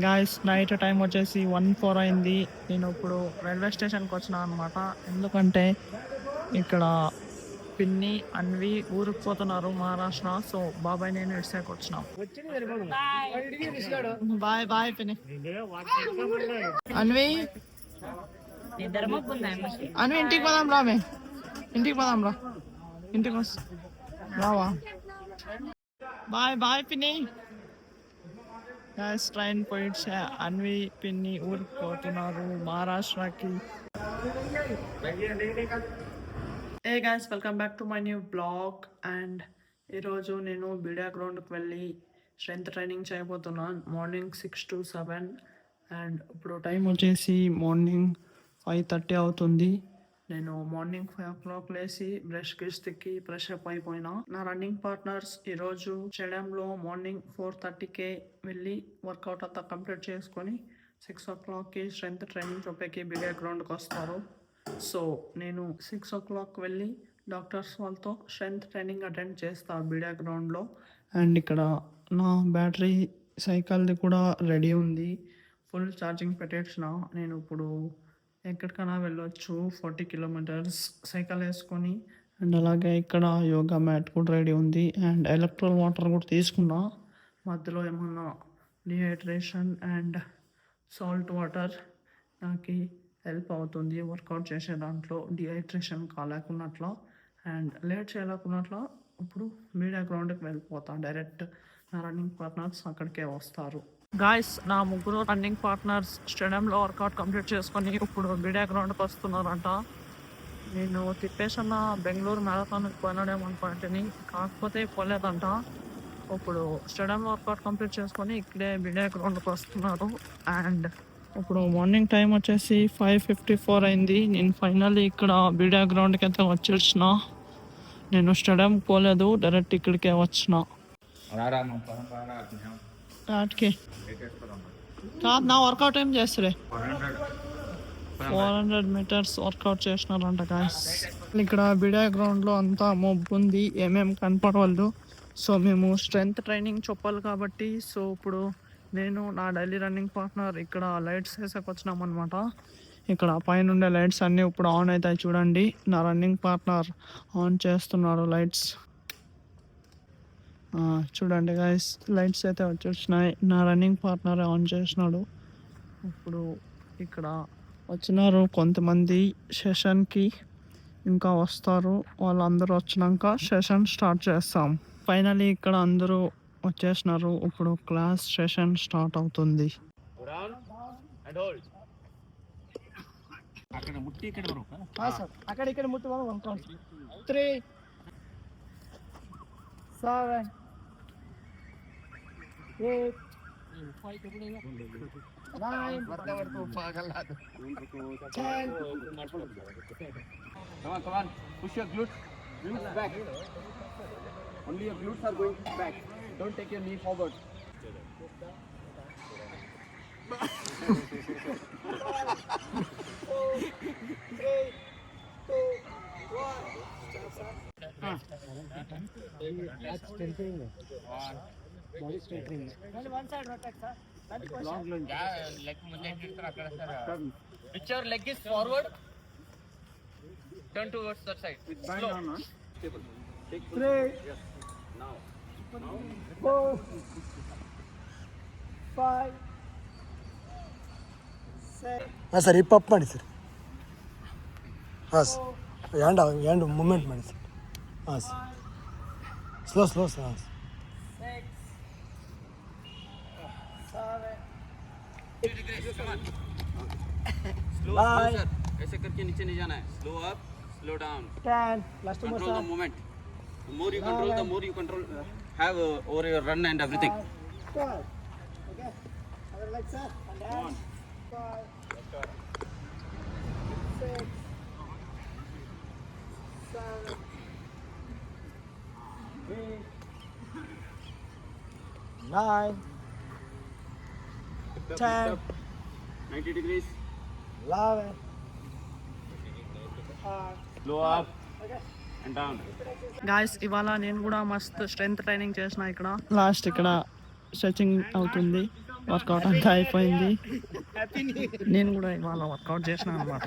Guys night time వచ్చేసి 1:04 అయింది. నేను ఇప్పుడు రైల్వే స్టేషన్కి వచ్చిన అనమాట. ఎందుకంటే ఇక్కడ పిన్ని అన్వి ఊరికి పోతున్నారు మహారాష్ట్ర. సో బాబాయ్ నేను ఇడిసాకి వచ్చినాం. బాయ్ బాయ్ పిన్ని. అన్వి అన్వి ఇంటికి పోదాం రామే. ఇంటికి పోదాం రా. ఇంటికి రావా. బాయ్ బాయ్ పిన్ని. గ్యాస్ ట్రైన్ పోయిడ్చా. అన్వి పిన్ని ఊరికి పోతున్నారు మహారాష్ట్రకి. Hey guys welcome back to my new blog. And ఈరోజు నేను బిడియా గ్రౌండ్కి వెళ్ళి స్ట్రెంత్ ట్రైనింగ్ చేయబోతున్నాను. Morning 6 to 7. అండ్ ఇప్పుడు టైం వచ్చేసి మార్నింగ్ 5:30 అవుతుంది. నేను మార్నింగ్ 5 o'clock లేసి బ్రష్ కిస్తికి ఫ్రెష్ అప్ అయిపోయినా. నా రన్నింగ్ పార్ట్నర్స్ ఈరోజు స్టేడియంలో మార్నింగ్ 4:30కే వెళ్ళి వర్కౌట్ అంతా కంప్లీట్ చేసుకొని 6 o'clockకి స్ట్రెంత్ ట్రైనింగ్ చొప్పేకి బిడియా గ్రౌండ్కి వస్తారు. సో నేను 6 o'clock వెళ్ళి డాక్టర్స్ వాళ్ళతో స్ట్రెంత్ ట్రైనింగ్ అటెండ్ చేస్తాను బిడియా గ్రౌండ్లో. అండ్ ఇక్కడ నా బ్యాటరీ సైకిల్ది కూడా రెడీ ఉంది. ఫుల్ ఛార్జింగ్ పెట్టేసిన. నేను ఇప్పుడు ఎక్కడికైనా వెళ్ళొచ్చు 40 kilometers సైకిల్ వేసుకొని. అండ్ అలాగే ఇక్కడ యోగా మ్యాట్ కూడా రెడీ ఉంది. అండ్ ఎలక్ట్రల్ వాటర్ కూడా తీసుకున్నా. మధ్యలో ఏమన్నా డిహైడ్రేషన్ అండ్ సాల్ట్ వాటర్ నాకు హెల్ప్ అవుతుంది వర్కౌట్ చేసే దాంట్లో, డిహైడ్రేషన్ కాలేకున్నట్లు అండ్ లేట్ చేయలేకున్నట్లు. ఇప్పుడు మీడియా గ్రౌండ్కి వెళ్ళిపోతాను డైరెక్ట్. నా రన్నింగ్ పార్ట్నర్స్ అక్కడికే వస్తారు. గాయస్ నా ముగ్గురు రన్నింగ్ పార్ట్నర్స్ స్టేడియంలో వర్కౌట్ కంప్లీట్ చేసుకొని ఇప్పుడు మీడియా గ్రౌండ్కి వస్తున్నారంట. నేను తిప్పేసన్న బెంగళూరు మ్యారథాన్కి పోయినాడేమో అనుకుంటుని, కాకపోతే పోలేదంట. ఇప్పుడు స్టేడియంలో వర్కౌట్ కంప్లీట్ చేసుకొని ఇక్కడే మీడియా గ్రౌండ్కి వస్తున్నారు. అండ్ ఇప్పుడు మార్నింగ్ టైం వచ్చేసి 5:54 అయింది. నేను ఫైనల్లీ ఇక్కడ మీడియా గ్రౌండ్కి అయితే వచ్చేసిన. నేను స్టేడియం పోలేదు, డైరెక్ట్ ఇక్కడికే వచ్చిన. వాటికి కాదు నా వర్కౌట్ ఏం చేస్తారే. 400 meters వర్కౌట్ చేసినారంట గాయస్. ఇక్కడ బిడియా గ్రౌండ్లో అంతా మొబ్బు ఉంది, ఏమేమి కనపడవద్దు. సో మేము స్ట్రెంత్ ట్రైనింగ్ చెప్పాలి కాబట్టి సో ఇప్పుడు నేను నా డైలీ రన్నింగ్ పార్ట్నర్ ఇక్కడ లైట్స్ వేసాక వచ్చినాం అనమాట. ఇక్కడ పైన ఉండే లైట్స్ అన్నీ ఇప్పుడు ఆన్ అవుతాయి చూడండి. నా రన్నింగ్ పార్ట్నర్ ఆన్ చేస్తున్నారు లైట్స్. చూడండి గైస్, లైట్స్ అయితే వచ్చేసినాయి. నా రన్నింగ్ పార్ట్నర్ ఆన్ చేసినాడు. ఇప్పుడు ఇక్కడ వచ్చినారు కొంతమంది సెషన్కి, ఇంకా వస్తారు. వాళ్ళందరూ వచ్చినాక సెషన్ స్టార్ట్ చేస్తాం. ఫైనలీ ఇక్కడ అందరూ వచ్చేసినారు. ఇప్పుడు క్లాస్ సెషన్ స్టార్ట్ అవుతుంది. అక్కడ ఇక్కడ ముట్టి 3 7 8 9 10. Come on. Push your glutes back. Only your glutes are going back. Don't take your knee forward. Body straightening. Only one side rotate, sir. Long lunge. Which your leg is forward, turn towards that side. With bind Slow. down, stable. Take 3 Yes. Now. 4 5 6 sir hip up ಮಾಡಿ sir. ಹಾಂ sir hand moment ಮಾಡಿ sir. ಹಾಂ sir slow sir. ಹಾಂ sir 6 7 Come on. Slow, sir. ऐसे करके नीचे नहीं जाना है. Slow up, slow down. 10. Last one Control the moment. The more you control, the more you control. Have over your run and everything. 12. Okay. Other leg, sir. And down. 5 6 7 8 9 10 90 degrees. 11 Slow up and down. Guys ఇవాళ నేను కూడా మస్తు strength training చేసిన. ఇక్కడ last ఇక్కడ stretching అవుతుంది. Work out అంతా అయిపోయింది. నేను కూడా ఇవాళ వర్కౌట్ చేసిన అనమాట.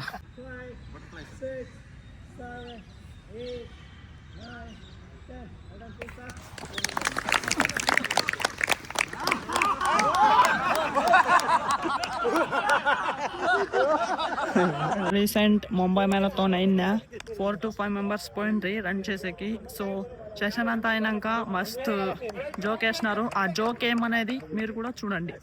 రీసెంట్ ముంబై మ్యారథాన్ అయిందా, 4 to 5 మెంబర్స్ పోయిండ్రి రన్ చేసేకి. సో సెషన్ అంతా అయినాక మస్తు జోక్ వేసినారు. ఆ జోక్ ఏమనేది మీరు కూడా చూడండి.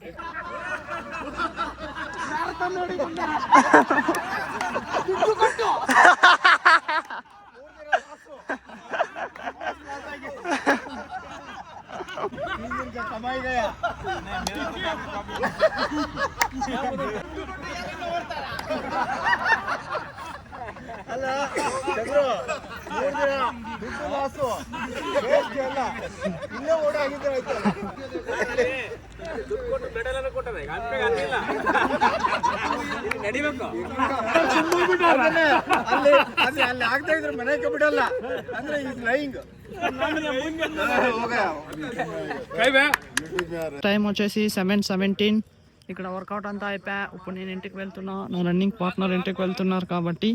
టైం వచ్చేసి 7:17. ఇక్కడ వర్కౌట్ అంతా అయిపోయా. ఇప్పుడు నేను ఇంటికి వెళ్తున్నా, నా రన్నింగ్ పార్ట్నర్ ఇంటికి వెళ్తున్నారు కాబట్టి.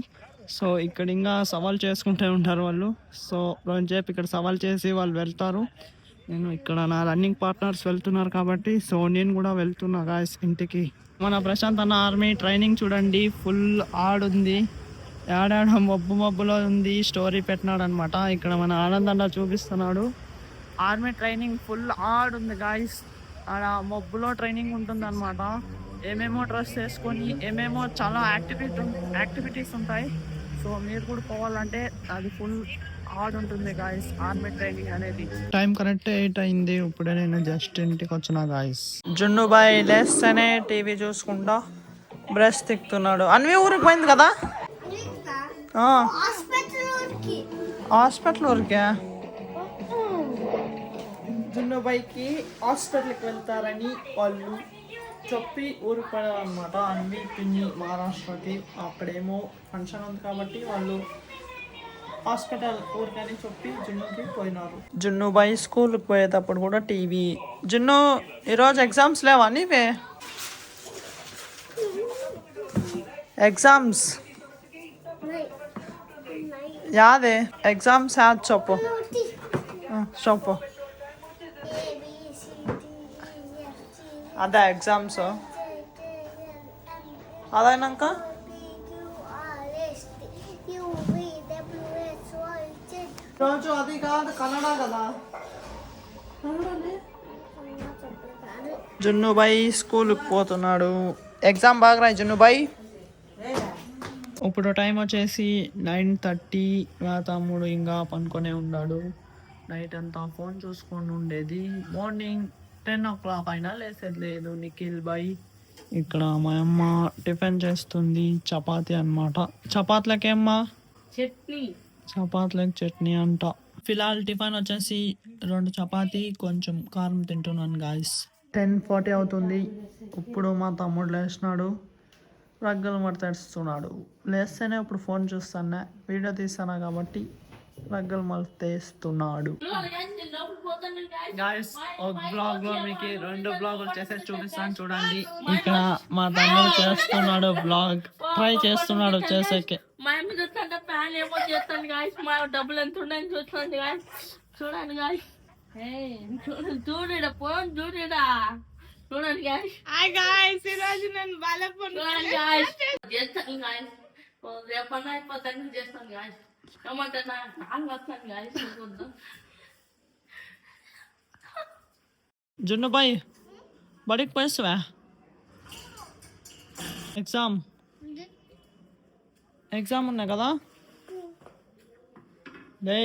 సో ఇక్కడ ఇంకా సవాల్ చేసుకుంటూ ఉంటారు వాళ్ళు. సో రోజుసేపు ఇక్కడ సవాల్ చేసి వాళ్ళు వెళ్తారు. నేను ఇక్కడ నా రన్నింగ్ పార్ట్నర్స్ వెళ్తున్నారు కాబట్టి సో నేను కూడా వెళ్తున్నా గాయస్ ఇంటికి. మన ప్రశాంత్ అన్న ఆర్మీ ట్రైనింగ్ చూడండి, ఫుల్ ఆడుంది. ఆడాడ మబ్బులో ఉంది, స్టోరీ పెట్టినాడు అనమాట. ఇక్కడ మన ఆనంద్ అన్న చూపిస్తున్నాడు. ఆర్మీ ట్రైనింగ్ ఫుల్ ఆడుంది గాయస్. ఆడ మబ్బులో ట్రైనింగ్ ఉంటుంది అనమాట. ఏమేమో డ్రెస్ వేసుకొని ఏమేమో చాలా యాక్టివిటీస్ ఉంటాయి. సో మీరు కూడా పోవాలంటే అది ఫుల్ హార్డ్ ఉంటుంది గాయస్, ఆర్మీ ట్రైనింగ్ అనేది. టైం కరెక్ట్ 8 అయింది. ఇప్పుడే నేను జస్ట్ ఇంటికి వచ్చిన గాయస్. జున్ను బాయ్ లేస్తేనే టీవీ చూసుకుంటా బ్రష్ తిక్కుతున్నాడు. అన్వి ఊరికి పోయింది కదా, హాస్పిటల్ ఊరికే. జున్ను బాయ్కి హాస్పిటల్కి వెళ్తారని వాళ్ళు చెప్పి ఊరికి పోయారు అనమాట. అన్వి పిన్ని మహారాష్ట్రకి, అక్కడేమో ఫంక్షన్ ఉంది కాబట్టి వాళ్ళు హాస్పిటల్ ఊరికని చెప్పి జున్నుకి పోయినారు. జున్ను బాయ్ స్కూల్కి పోయేటప్పుడు కూడా టీవీ. జున్ను ఈరోజు ఎగ్జామ్స్ లేవా నీవే? ఎగ్జామ్స్ యాదే? ఎగ్జామ్స్ యాద్ చెప్పు, చెప్పు. అదే ఎగ్జామ్స్ అదైనాక రోజు అది కాదు, కన్నడ కదా. జున్నుబాయ్ స్కూల్కి పోతున్నాడు. ఎగ్జామ్ బాగా రాయి జున్నుబాయ్. ఇప్పుడు టైం వచ్చేసి 9:30. మా తమ్ముడు ఇంకా పనుకొనే ఉన్నాడు. నైట్ అంతా ఫోన్ చూసుకొని ఉండేది. మార్నింగ్ 10 o'clock అయినా లేసేది లేదు నిఖిల్ బాయ్. ఇక్కడ మా అమ్మ టిఫిన్ చేస్తుంది, చపాతీ అనమాట. చపాతీలకేమ్మా చట్నీ, చపాతీలకు చట్నీ అంట. ఫిలాల్ టిఫిన్ వచ్చేసి 2 చపాతీ కొంచెం కారం తింటున్నాను గాయస్. 10:40 అవుతుంది. ఇప్పుడు మా తమ్ముడు లేచినాడు, రగ్గలు మడతేస్తున్నాడు. లేస్తేనే ఇప్పుడు ఫోన్ చూస్తాను, వీడియో తీస్తాను కాబట్టి రగ్గలు మడతేస్తున్నాడు. గాయస్ ఒక బ్లాగ్ లో మీకు 2 బ్లాగులు చేసేసి చూపిస్తాను చూడండి. ఇక్కడ మా తమ్ముడు చేస్తున్నాడు బ్లాగ్, ట్రై చేస్తున్నాడు చేసేకి. మా అమ్మ చూస్తుంటే ప్యాన్ ఏమో చేస్తాను గాయస్. మా డబ్బులు ఎంత ఉన్నాయని చూస్తుంది గాయస్. చూడండి గాయస్, చూడడా ఫోన్ చూడడా, చూడండి గాయస్. హాయ్ గాయస్, ఈరోజు నేను బాలపన్ గాయస్ చేస్తాను గాయస్. రేపన్నా అయిపోతాను చేస్తాను గాయస్. ఏమంటున్నా నాకు వస్తాను గాయస్. జున్ను బాయ్ బడికి పోయిస్తావా? ఎగ్జామ్ ఉన్నాయి కదా. డే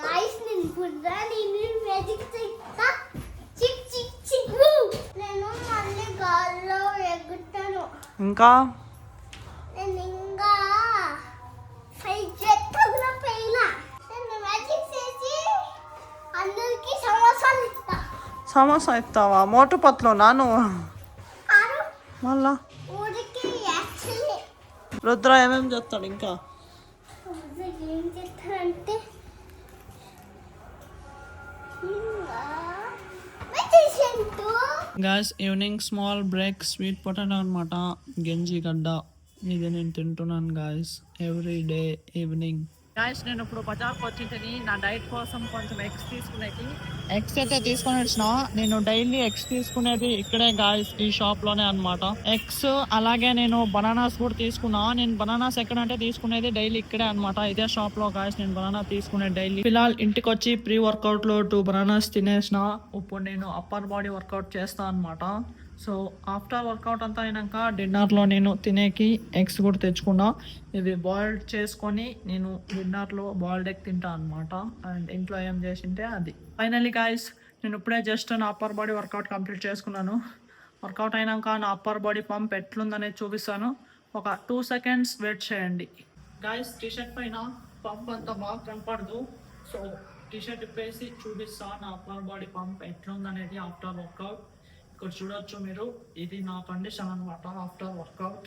గాయ్స్ నేను పుర్రా నేను మ్యాజిక్ చేస్తా. చిక్ చిక్ చిక్ నేను మళ్ళీ గాల్లో ఎగురుతాను. ఇంకా నేను ఇంకా ఫైట్ చేస్తాను పైన. నేను మ్యాజిక్ చేసి అందరికి సమోసాలు ఇస్తా. సమోసా ఇస్తావా? మోటు పత్లో నాను మళ్ళా ఊరికి యాక్చువల్లీ రుద్ర ఏమేమి చేస్తాడు ఇంకా? ఏం చేస్తారంటే ఇంకా meditation guys evening small break sweet potato అనమాట, గంజి గడ్డ. ఇది నేను తింటున్నాను guys every day evening. Guys నేను ఇప్పుడు బజార్కి వచ్చి తిని నా డైట్ కోసం కొంచెం ఎగ్స్ తీసుకునేది. ఎగ్స్ అయితే తీసుకొని వచ్చిన, నేను డైలీ ఎగ్స్ తీసుకునేది ఇక్కడే గాయస్, ఈ షాప్ లోనే అనమాట. ఎగ్స్ అలాగే నేను బనానాస్ కూడా తీసుకున్నా. నేను బనానాస్ ఎక్కడంటే తీసుకునేది డైలీ ఇక్కడే అనమాట, ఇదే షాప్ లో గాయస్ నేను బనానా తీసుకునేది డైలీ. ఫిలాల్ ఇంటికి వచ్చి ప్రీ వర్కౌట్ లో 2 బనానాస్ తినేసిన. ఇప్పుడు నేను అప్పర్ బాడీ వర్కౌట్ చేస్తా అనమాట. సో ఆఫ్టర్ వర్కౌట్ అంతా అయినాక డిన్నర్లో నేను తినేకి ఎగ్స్ కూడా తెచ్చుకున్నా. ఇది బాయిల్డ్ చేసుకొని నేను డిన్నర్లో బాయిల్డ్ ఎగ్ తింటా అనమాట. అండ్ ఇంట్లో ఏం చేసింటే అది. ఫైనలీ గాయస్ నేను ఇప్పుడే జస్ట్ నా అప్పర్ బాడీ వర్కౌట్ కంప్లీట్ చేసుకున్నాను. వర్కౌట్ అయినాక నా అప్పర్ బాడీ పంప్ ఎట్లుందనేది చూపిస్తాను. ఒక 2 సెకండ్స్ వెయిట్ చేయండి. గాయస్ టీషర్ట్ పైన పంప్ అంత బాగా కనపడదు, సో టీషర్ట్ ఇప్పేసి చూపిస్తాను నా అప్పర్ బాడీ పంప్ ఎట్లుందనేది ఆఫ్టర్ వర్కౌట్. ఇక్కడ చూడొచ్చు మీరు, ఇది నా కండిషన్ అనమాట ఆఫ్టర్ వర్కౌట్.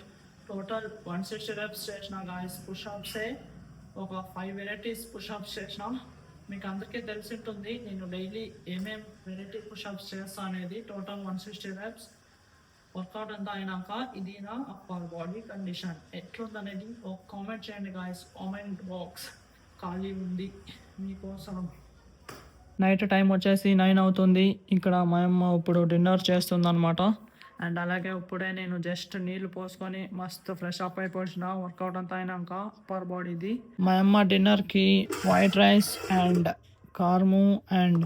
టోటల్ 160 reps చేసిన గాయస్. పుషప్సే ఒక 5 వెరైటీస్ పుషప్స్ చేసిన. మీకు అందరికీ తెలిసి ఉంటుంది నేను డైలీ ఏమేం వెరైటీ పుషప్స్ చేస్తా అనేది. Total 160 reps. వర్కౌట్ అంతా అయినాక ఇది నా అప్పర్ బాడీ కండిషన్ ఎట్లుందనేది ఒక కామెంట్ చేయండి గాయస్. కామెంట్ బాక్స్ ఖాళీ ఉంది మీకోసం. నైట్ టైం వచ్చేసి 9 అవుతుంది. ఇక్కడ మా అమ్మ ఇప్పుడు డిన్నర్ చేస్తుంది అనమాట. అండ్ అలాగే ఇప్పుడే నేను జస్ట్ నీళ్ళు పోసుకొని మస్తు ఫ్రెష్ అప్ అయిపోయిన వర్కౌట్ అంతా అయినాక అప్పర్ బాడీది. మా అమ్మ డిన్నర్కి వైట్ రైస్ అండ్ కార్ము అండ్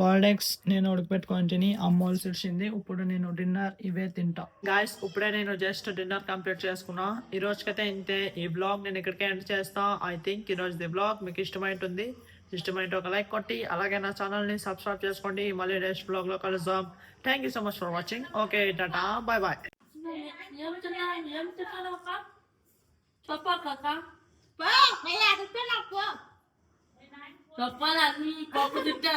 బాయిల్డ్ ఎగ్స్ నేను ఉడకపెట్టుకొని తిని అమ్మోలు తెచ్చింది. ఇప్పుడు నేను డిన్నర్ ఇవే తింటా గాయస్. ఇప్పుడే నేను జస్ట్ డిన్నర్ కంప్లీట్ చేసుకున్నా. ఈ రోజుకైతే ఇంతే. ఈ బ్లాగ్ నేను ఇక్కడికే ఎండ్ చేస్తా. ఐ థింక్ ఈ రోజు బ్లాగ్ మీకు ఇష్టమైంటుంది. ఇష్టమైతే ఒక లైక్ కొట్టి అలాగే నా ఛానల్ని సబ్స్క్రైబ్ చేసుకోండి. మళ్ళీ నెక్స్ట్ బ్లాగ్లో కలుద్దాం. Thank you so much for watching. Okay tata bye bye. ఏం తిన్నావు అక్క? చెప్పక్క. చెప్పాలి పప్పు తింటా.